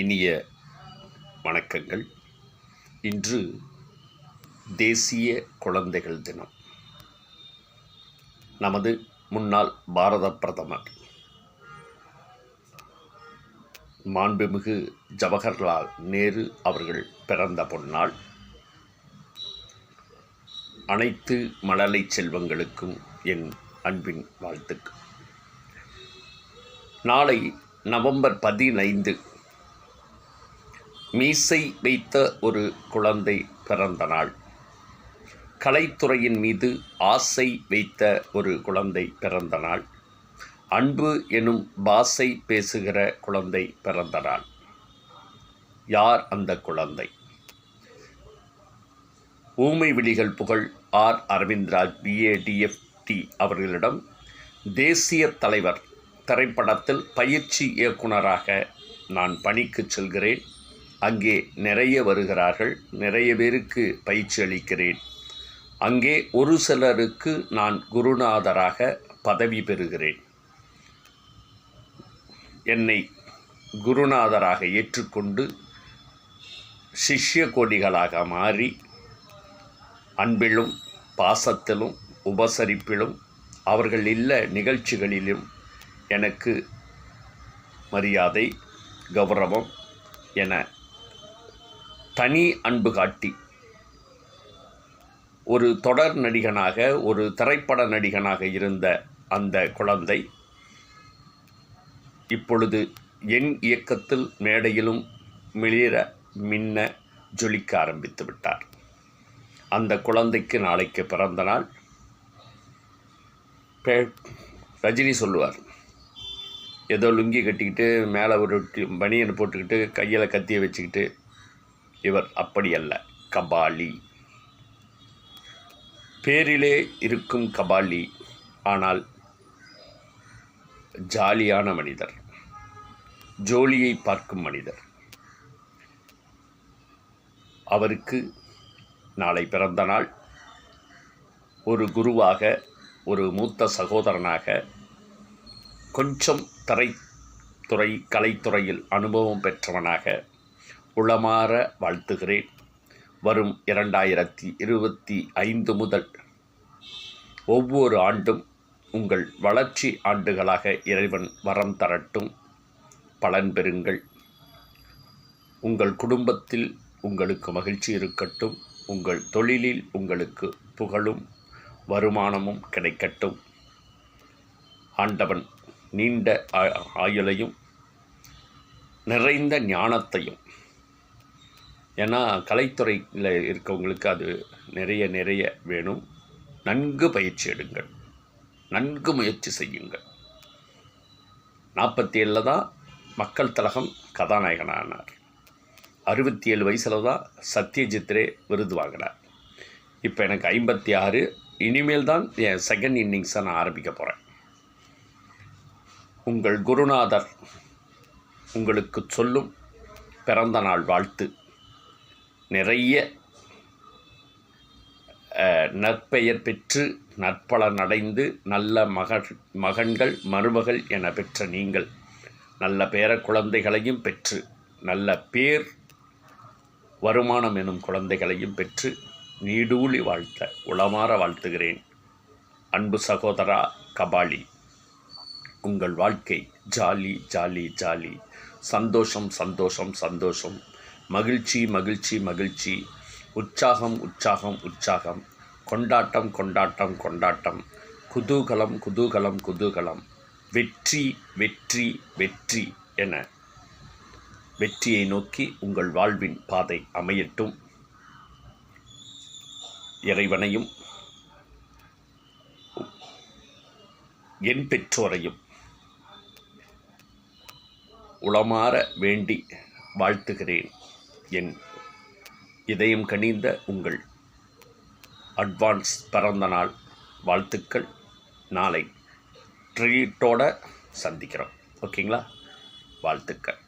இனிய வணக்கங்கள். இன்று தேசிய குழந்தைகள் தினம். நமது முன்னாள் பாரத பிரதமர் மாண்புமிகு ஜவஹர்லால் நேரு அவர்கள் பிறந்த பொன்னாள். அனைத்து மழலை செல்வங்களுக்கும் என் அன்பின் வாழ்த்துக்கள். நாளை நவம்பர் 15 மீசை வைத்த ஒரு குழந்தை பிறந்த நாள். கலைத்துறையின் மீது ஆசை வைத்த ஒரு குழந்தை பிறந்த நாள். அன்பு எனும் பாஷை பேசுகிற குழந்தை பிறந்த நாள். யார் அந்த குழந்தை? ஊமை விழிகள் புகழ் ஆர். அரவிந்த்ராஜ் BADFT அவர்களிடம் தேசிய தலைவர் திரைப்படத்தில் பயிற்சி இயக்குனராக நான் பணிக்கு செல்கிறேன். அங்கே நிறைய வருகிறார்கள், நிறைய பேருக்கு பயிற்சி அளிக்கிறேன். அங்கே ஒரு சிலருக்கு நான் குருநாதராக பதவி பெறுகிறேன். என்னை குருநாதராக ஏற்றுக்கொண்டு சிஷ்ய கோடிகளாக மாறி அன்பிலும் பாசத்திலும் உபசரிப்பிலும் அவர்கள் இல்ல நிகழ்ச்சிகளிலும் எனக்கு மரியாதை கௌரவம் என தனி அன்பு காட்டி ஒரு தொடர் நடிகனாக ஒரு திரைப்பட நடிகனாக இருந்த அந்த குழந்தை இப்பொழுது என் இயக்கத்தில் மேடையிலும் மிளிர மின்ன ஜொலிக்க ஆரம்பித்து விட்டார். அந்த குழந்தைக்கு நாளைக்கு பிறந்த நாள். ரஜினி சொல்லுவார், ஏதோ லுங்கி கட்டிக்கிட்டு மேலே ஒரு பனியனை போட்டுக்கிட்டு கையில் கத்தியை வச்சுக்கிட்டு. இவர் அப்படி அல்ல, கபாலி. பேரிலே இருக்கும் கபாலி, ஆனால் ஜாலியான மனிதர், ஜோலியை பார்க்கும் மனிதர். அவருக்கு நாளை பிறந்த நாள். ஒரு குருவாக, ஒரு மூத்த சகோதரனாக, கொஞ்சம் திரைத்துறை கலைத்துறையில் அனுபவம் பெற்றவனாக உளமாற வாழ்த்துகிறேன். வரும் 2025 முதல் ஒவ்வொரு ஆண்டும் உங்கள் வளர்ச்சி ஆண்டுகளாக இறைவன் வரம் தரட்டும். பலன் பெறுங்கள். உங்கள் குடும்பத்தில் உங்களுக்கு மகிழ்ச்சி இருக்கட்டும். உங்கள் தொழிலில் உங்களுக்கு புகழும் வருமானமும் கிடைக்கட்டும். ஆண்டவன் நீண்ட ஆயுளையும் நிறைந்த ஞானத்தையும், ஏன்னா கலைத்துறையில் இருக்கவங்களுக்கு அது நிறைய வேணும். நன்கு பயிற்சி எடுங்கள், நன்கு முயற்சி செய்யுங்கள். 47 தான் மக்கள் திலகம் கதாநாயகனானார். 67 வயசில் தான் சத்யஜித்ரே விருது வாங்கினார். இப்போ எனக்கு 56. இனிமேல் தான் என் செகண்ட் இன்னிங்ஸை நான் ஆரம்பிக்க போகிறேன். உங்கள் குருநாதர் உங்களுக்கு சொல்லும் பிறந்த நாள் வாழ்த்து. நிறைய நற்பெயர் பெற்று நற்பலன் அடைந்து நல்ல மகன்கள் மருமகள் என பெற்ற நீங்கள் நல்ல பேர குழந்தைகளையும் பெற்று நல்ல பேர் வருமானம் எனும் குழந்தைகளையும் பெற்று நீடூழி வாழ்த்த உளமாற வாழ்த்துகிறேன். அன்பு சகோதரா கபாலி. உங்கள் வாழ்க்கை ஜாலி ஜாலி ஜாலி, சந்தோஷம் சந்தோஷம் சந்தோஷம், மகிழ்ச்சி மகிழ்ச்சி மகிழ்ச்சி, உற்சாகம் உற்சாகம் உற்சாகம், கொண்டாட்டம் கொண்டாட்டம் கொண்டாட்டம், குதூகலம் குதூகலம் குதூகலம், வெற்றி வெற்றி வெற்றி என வெற்றியை நோக்கி உங்கள் வாழ்வின் பாதை அமையட்டும். இறைவனையும் என் பெற்றோரையும் உளமாற வேண்டி வாழ்த்துகிறேன். என் இதயம் கனிந்த உங்கள் அட்வான்ஸ் பிறந்த நாள் வாழ்த்துக்கள். நாளை ட்ரீட்டோட சந்திக்கிறோம். ஓகேங்களா? வாழ்த்துக்கள்.